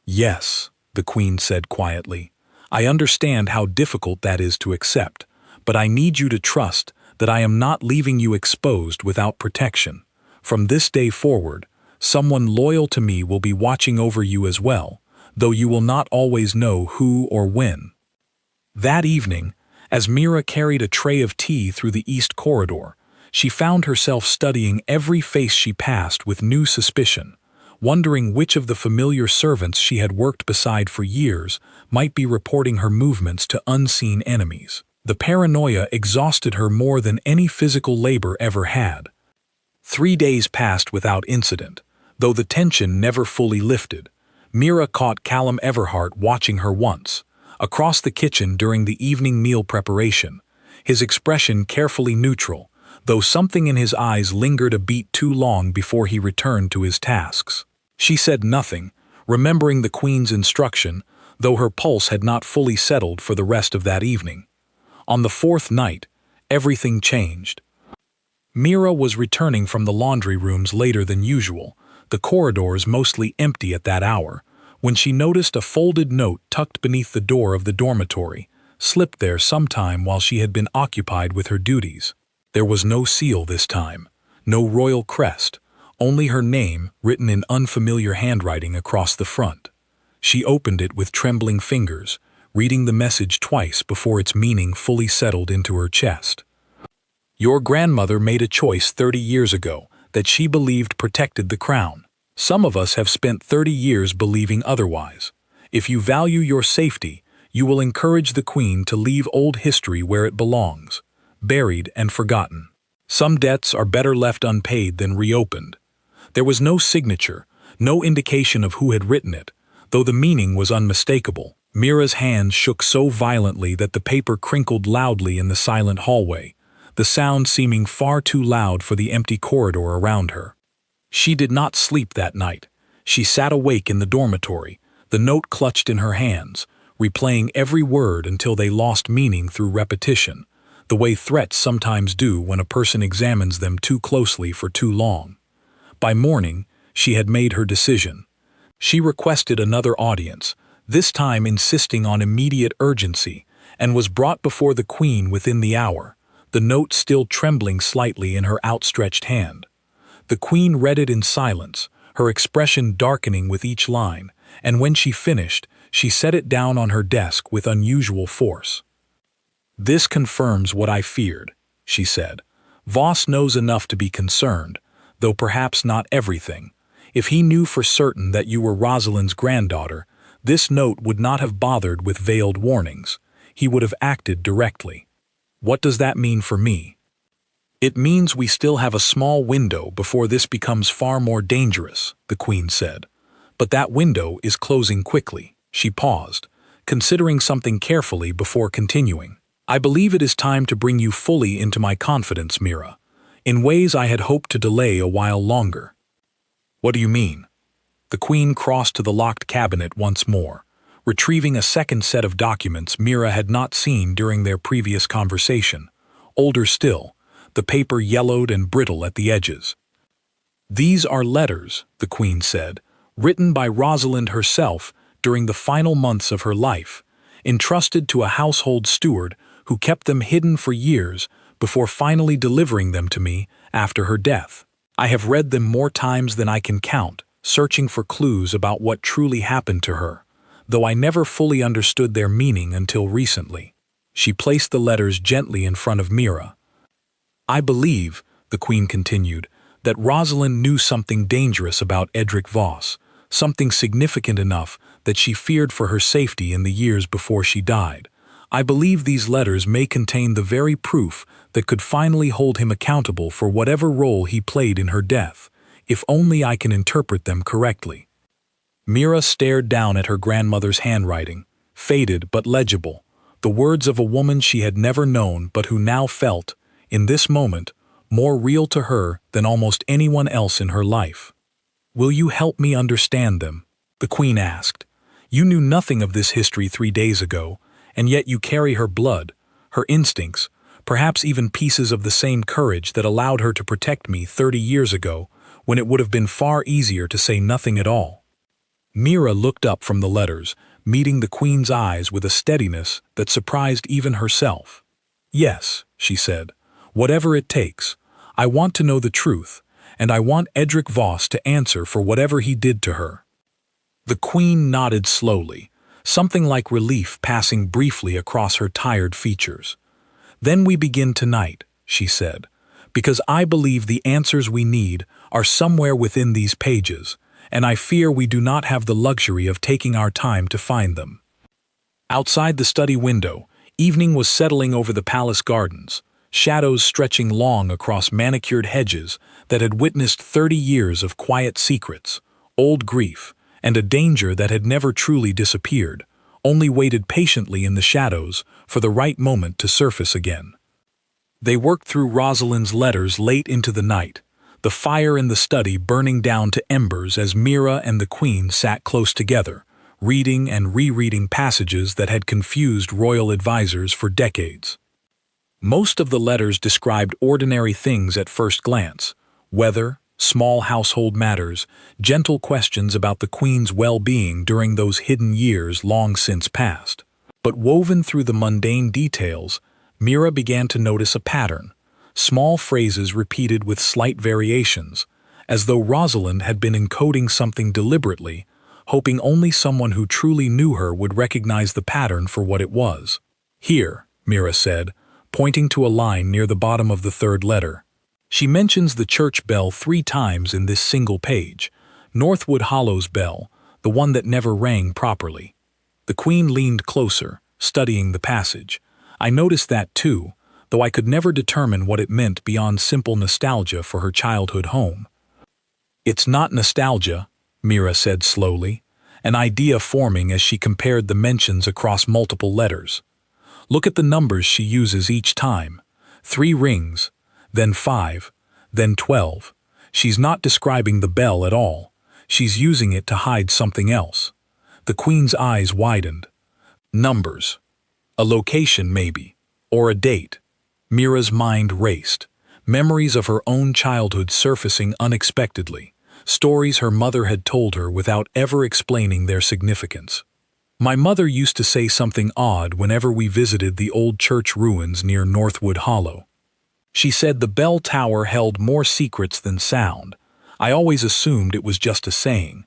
"Yes," the Queen said quietly, "I understand how difficult that is to accept, but I need you to trust that I am not leaving you exposed without protection. From this day forward, someone loyal to me will be watching over you as well, though you will not always know who or when." That evening, as Mira carried a tray of tea through the east corridor, she found herself studying every face she passed with new suspicion, wondering which of the familiar servants she had worked beside for years might be reporting her movements to unseen enemies. The paranoia exhausted her more than any physical labor ever had. 3 days passed without incident, though the tension never fully lifted. Mira caught Callum Everhart watching her once, across the kitchen during the evening meal preparation, his expression carefully neutral, though something in his eyes lingered a beat too long before he returned to his tasks. She said nothing, remembering the Queen's instruction, though her pulse had not fully settled for the rest of that evening. On the 4th night, everything changed. Mira was returning from the laundry rooms later than usual, the corridors mostly empty at that hour, when she noticed a folded note tucked beneath the door of the dormitory, slipped there sometime while she had been occupied with her duties. There was no seal this time, no royal crest, only her name written in unfamiliar handwriting across the front. She opened it with trembling fingers, reading the message twice before its meaning fully settled into her chest. "Your grandmother made a choice 30 years ago that she believed protected the crown. Some of us have spent 30 years believing otherwise. If you value your safety, you will encourage the Queen to leave old history where it belongs, buried and forgotten. Some debts are better left unpaid than reopened." There was no signature, no indication of who had written it, though the meaning was unmistakable. Mira's hands shook so violently that the paper crinkled loudly in the silent hallway, the sound seeming far too loud for the empty corridor around her. She did not sleep that night. She sat awake in the dormitory, the note clutched in her hands, replaying every word until they lost meaning through repetition, the way threats sometimes do when a person examines them too closely for too long. By morning, she had made her decision. She requested another audience, this time insisting on immediate urgency, and was brought before the Queen within the hour, the note still trembling slightly in her outstretched hand. The Queen read it in silence, her expression darkening with each line, and when she finished, she set it down on her desk with unusual force. "This confirms what I feared," she said. "Voss knows enough to be concerned, though perhaps not everything. If he knew for certain that you were Rosalind's granddaughter, this note would not have bothered with veiled warnings. He would have acted directly. What does that mean for me?" "It means we still have a small window before this becomes far more dangerous," the Queen said. "But that window is closing quickly." She paused, considering something carefully before continuing. "I believe it is time to bring you fully into my confidence, Mira, in ways I had hoped to delay a while longer." "What do you mean?" The Queen crossed to the locked cabinet once more, retrieving a second set of documents Mira had not seen during their previous conversation. Older still, the paper yellowed and brittle at the edges. "These are letters," the Queen said, "written by Rosalind herself during the final months of her life, entrusted to a household steward who kept them hidden for years before finally delivering them to me after her death. I have read them more times than I can count, searching for clues about what truly happened to her, though I never fully understood their meaning until recently." She placed the letters gently in front of Mira. "I believe," the Queen continued, "that Rosalind knew something dangerous about Edric Voss, something significant enough that she feared for her safety in the years before she died. I believe these letters may contain the very proof that could finally hold him accountable for whatever role he played in her death, if only I can interpret them correctly." Mira stared down at her grandmother's handwriting, faded but legible, the words of a woman she had never known but who now felt, in this moment, more real to her than almost anyone else in her life. "Will you help me understand them?" the Queen asked. "You knew nothing of this history 3 days ago, and yet you carry her blood, her instincts, perhaps even pieces of the same courage that allowed her to protect me 30 years ago, when it would have been far easier to say nothing at all." Mira looked up from the letters, meeting the Queen's eyes with a steadiness that surprised even herself. "Yes," she said, "whatever it takes. I want to know the truth, and I want Edric Voss to answer for whatever he did to her." The Queen nodded slowly, something like relief passing briefly across her tired features. "Then we begin tonight," she said, "because I believe the answers we need are somewhere within these pages, and I fear we do not have the luxury of taking our time to find them." Outside the study window, evening was settling over the palace gardens, shadows stretching long across manicured hedges that had witnessed 30 years of quiet secrets, old grief, and a danger that had never truly disappeared, only waited patiently in the shadows for the right moment to surface again. They worked through Rosalind's letters late into the night, the fire in the study burning down to embers as Mira and the Queen sat close together, reading and rereading passages that had confused royal advisors for decades. Most of the letters described ordinary things at first glance: weather, small household matters, gentle questions about the Queen's well-being during those hidden years long since past. But woven through the mundane details, Mira began to notice a pattern, small phrases repeated with slight variations, as though Rosalind had been encoding something deliberately, hoping only someone who truly knew her would recognize the pattern for what it was. "Here," Mira said, pointing to a line near the bottom of the third letter. "She mentions the church bell 3 times in this single page, Northwood Hollow's bell, the one that never rang properly." The Queen leaned closer, studying the passage. "I noticed that too, though I could never determine what it meant beyond simple nostalgia for her childhood home." "It's not nostalgia," Mira said slowly, an idea forming as she compared the mentions across multiple letters. "Look at the numbers she uses each time. 3 rings, then 5, then 12. She's not describing the bell at all. She's using it to hide something else. The Queen's eyes widened. Numbers. A location, maybe. Or a date. Mira's mind raced. Memories of her own childhood surfacing unexpectedly. Stories her mother had told her without ever explaining their significance. My mother used to say something odd whenever we visited the old church ruins near Northwood Hollow. She said the bell tower held more secrets than sound. I always assumed it was just a saying.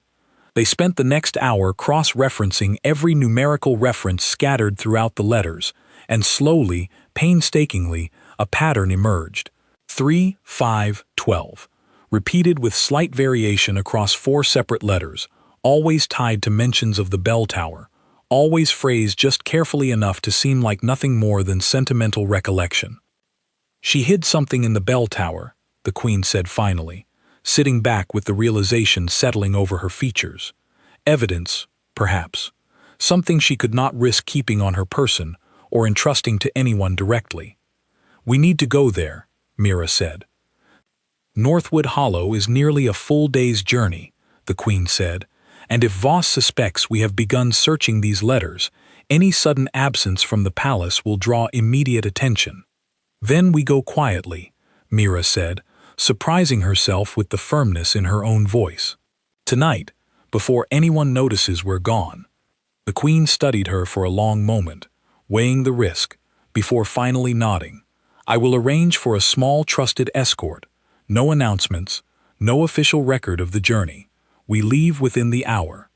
They spent the next hour cross-referencing every numerical reference scattered throughout the letters, and slowly, painstakingly, a pattern emerged. 3, 5, 12. Repeated with slight variation across 4 separate letters, always tied to mentions of the bell tower, always phrased just carefully enough to seem like nothing more than sentimental recollection. She hid something in the bell tower, the Queen said finally, sitting back with the realization settling over her features. Evidence, perhaps. Something she could not risk keeping on her person or entrusting to anyone directly. We need to go there, Mira said. Northwood Hollow is nearly a full day's journey, the Queen said, and if Voss suspects we have begun searching these letters, any sudden absence from the palace will draw immediate attention. Then we go quietly, Mira said, surprising herself with the firmness in her own voice. Tonight, before anyone notices we're gone. The Queen studied her for a long moment, weighing the risk, before finally nodding. I will arrange for a small trusted escort. No announcements, no official record of the journey. We leave within the hour.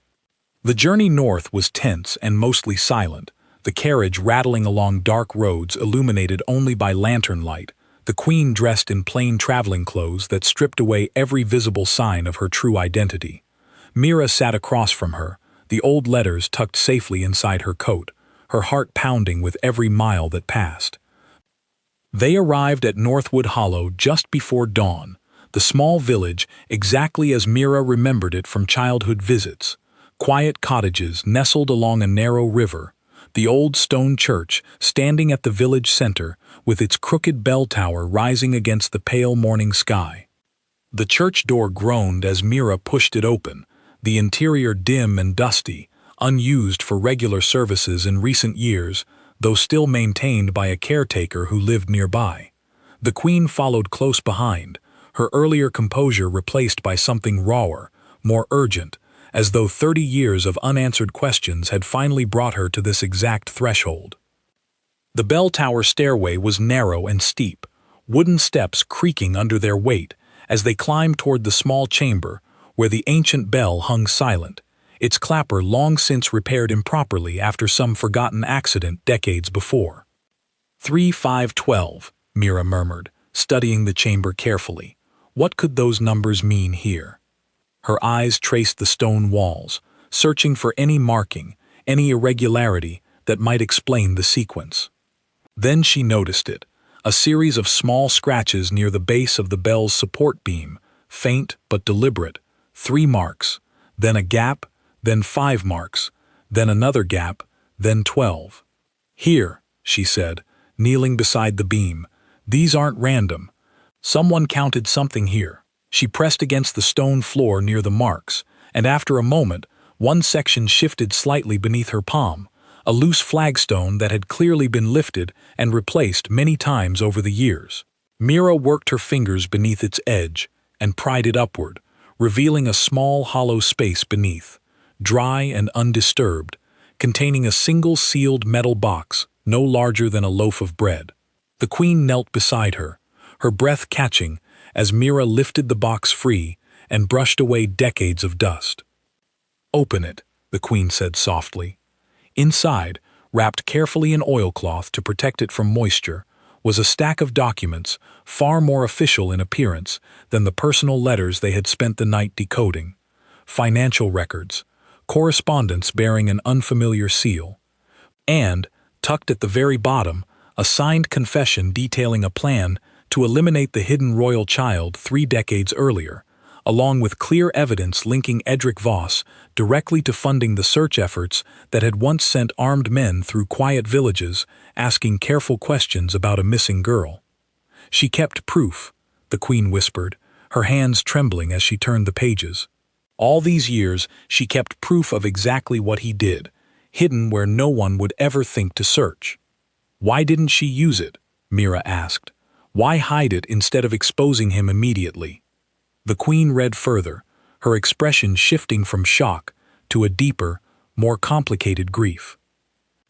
The journey north was tense and mostly silent, the carriage rattling along dark roads illuminated only by lantern light, the Queen dressed in plain traveling clothes that stripped away every visible sign of her true identity. Mira sat across from her, the old letters tucked safely inside her coat, her heart pounding with every mile that passed. They arrived at Northwood Hollow just before dawn, the small village exactly as Mira remembered it from childhood visits. Quiet cottages nestled along a narrow river, the old stone church standing at the village center with its crooked bell tower rising against the pale morning sky. The church door groaned as Mira pushed it open, the interior dim and dusty, unused for regular services in recent years, though still maintained by a caretaker who lived nearby. The Queen followed close behind, her earlier composure replaced by something rawer, more urgent, as though 30 years of unanswered questions had finally brought her to this exact threshold. The bell tower stairway was narrow and steep, wooden steps creaking under their weight as they climbed toward the small chamber where the ancient bell hung silent, its clapper long since repaired improperly after some forgotten accident decades before. 3, 5, 12, Mira murmured, studying the chamber carefully. What could those numbers mean here? Her eyes traced the stone walls, searching for any marking, any irregularity that might explain the sequence. Then she noticed it, a series of small scratches near the base of the bell's support beam, faint but deliberate, 3 marks, then a gap, then 5 marks, then another gap, then 12. Here, she said, kneeling beside the beam, these aren't random. Someone counted something here. She pressed against the stone floor near the marks, and after a moment, one section shifted slightly beneath her palm, a loose flagstone that had clearly been lifted and replaced many times over the years. Mira worked her fingers beneath its edge and pried it upward, revealing a small hollow space beneath, dry and undisturbed, containing a single sealed metal box no larger than a loaf of bread. The Queen knelt beside her, her breath catching as Mira lifted the box free and brushed away decades of dust. "Open it," the Queen said softly. Inside, wrapped carefully in oilcloth to protect it from moisture, was a stack of documents far more official in appearance than the personal letters they had spent the night decoding. Financial records, correspondence bearing an unfamiliar seal, and, tucked at the very bottom, a signed confession detailing a plan to eliminate the hidden royal child 3 decades earlier, along with clear evidence linking Edric Voss directly to funding the search efforts that had once sent armed men through quiet villages asking careful questions about a missing girl. She kept proof, the queen whispered, her hands trembling as she turned the pages. All these years, she kept proof of exactly what he did, hidden where no one would ever think to search. Why didn't she use it? Mira asked. Why hide it instead of exposing him immediately? The queen read further, her expression shifting from shock to a deeper, more complicated grief.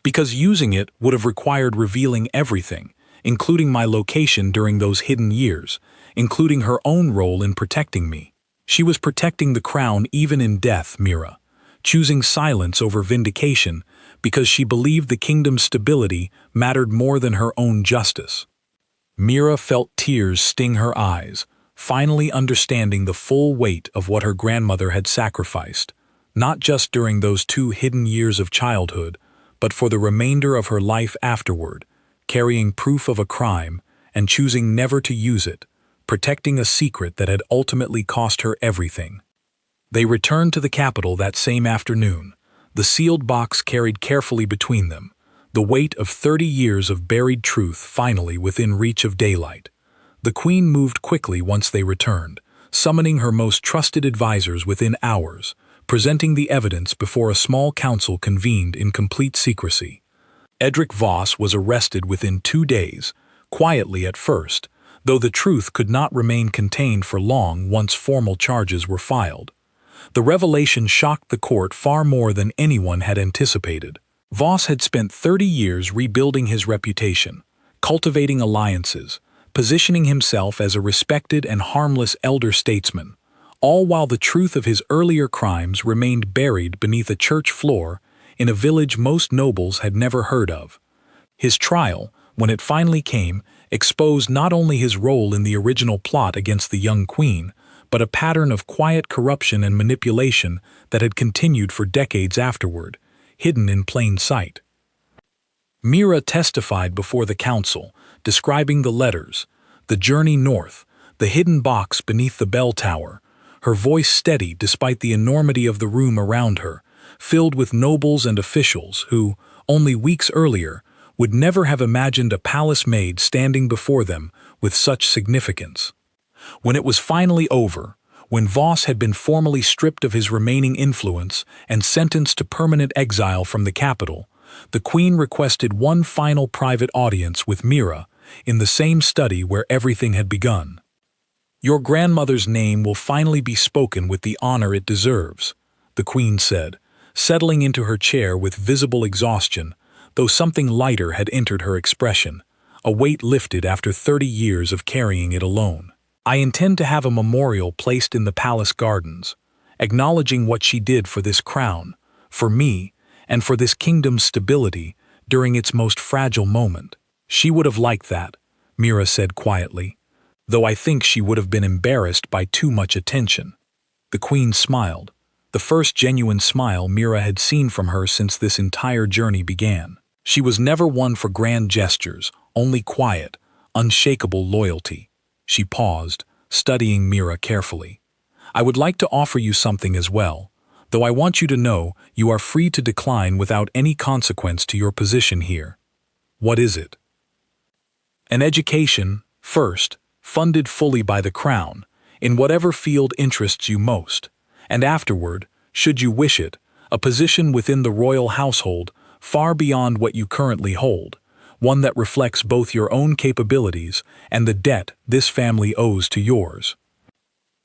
Because using it would have required revealing everything, including my location during those hidden years, including her own role in protecting me. She was protecting the crown even in death, Mira, choosing silence over vindication because she believed the kingdom's stability mattered more than her own justice. Mira felt tears sting her eyes, finally understanding the full weight of what her grandmother had sacrificed, not just during those 2 hidden years of childhood, but for the remainder of her life afterward, carrying proof of a crime and choosing never to use it, protecting a secret that had ultimately cost her everything. They returned to the capital that same afternoon, the sealed box carried carefully between them, the weight of 30 years of buried truth finally within reach of daylight. The queen moved quickly once they returned, summoning her most trusted advisors within hours, presenting the evidence before a small council convened in complete secrecy. Edric Voss was arrested within 2 days, quietly at first, though the truth could not remain contained for long once formal charges were filed. The revelation shocked the court far more than anyone had anticipated. Voss had spent 30 years rebuilding his reputation, cultivating alliances, positioning himself as a respected and harmless elder statesman, all while the truth of his earlier crimes remained buried beneath a church floor in a village most nobles had never heard of. His trial, when it finally came, exposed not only his role in the original plot against the young queen, but a pattern of quiet corruption and manipulation that had continued for decades afterward, hidden in plain sight. Mira testified before the council, describing the letters, the journey north, the hidden box beneath the bell tower, her voice steady despite the enormity of the room around her, filled with nobles and officials who, only weeks earlier, would never have imagined a palace maid standing before them with such significance. When it was finally over, when Voss had been formally stripped of his remaining influence and sentenced to permanent exile from the capital, the queen requested one final private audience with Mira in the same study where everything had begun. Your grandmother's name will finally be spoken with the honor it deserves, the queen said, settling into her chair with visible exhaustion, though something lighter had entered her expression, a weight lifted after 30 years of carrying it alone. I intend to have a memorial placed in the palace gardens, acknowledging what she did for this crown, for me, and for this kingdom's stability during its most fragile moment. She would have liked that, Mira said quietly, though I think she would have been embarrassed by too much attention. The queen smiled, the first genuine smile Mira had seen from her since this entire journey began. She was never one for grand gestures, only quiet, unshakable loyalty. She paused, studying Mira carefully. I would like to offer you something as well, though I want you to know you are free to decline without any consequence to your position here. What is it? An education, first, funded fully by the crown, in whatever field interests you most, and afterward, should you wish it, a position within the royal household far beyond what you currently hold, one that reflects both your own capabilities and the debt this family owes to yours.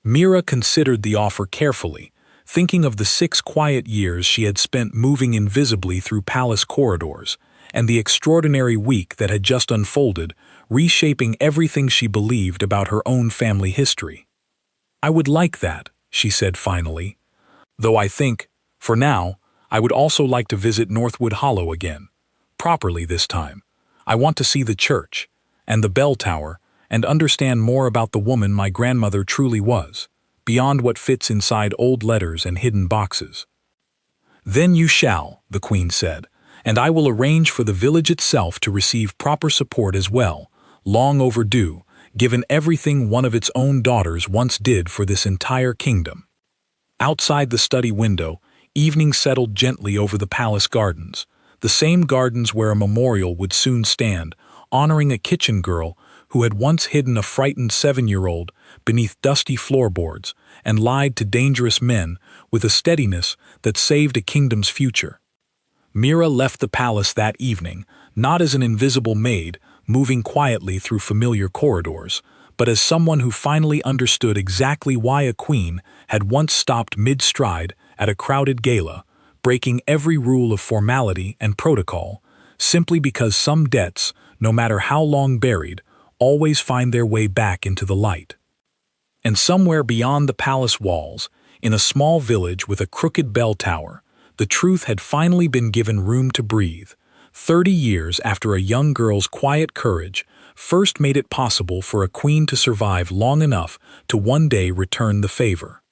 Mira considered the offer carefully, thinking of the 6 quiet years she had spent moving invisibly through palace corridors, and the extraordinary week that had just unfolded, reshaping everything she believed about her own family history. I would like that, she said finally, though I think, for now, I would also like to visit Northwood Hollow again, properly this time. I want to see the church, and the bell tower, and understand more about the woman my grandmother truly was, beyond what fits inside old letters and hidden boxes. Then you shall, the queen said, and I will arrange for the village itself to receive proper support as well, long overdue, given everything one of its own daughters once did for this entire kingdom. Outside the study window, evening settled gently over the palace gardens, the same gardens where a memorial would soon stand, honoring a kitchen girl who had once hidden a frightened 7-year-old beneath dusty floorboards and lied to dangerous men with a steadiness that saved a kingdom's future. Mira left the palace that evening, not as an invisible maid moving quietly through familiar corridors, but as someone who finally understood exactly why a queen had once stopped mid-stride at a crowded gala, breaking every rule of formality and protocol, simply because some debts, no matter how long buried, always find their way back into the light. And somewhere beyond the palace walls, in a small village with a crooked bell tower, the truth had finally been given room to breathe, 30 years after a young girl's quiet courage first made it possible for a queen to survive long enough to one day return the favor.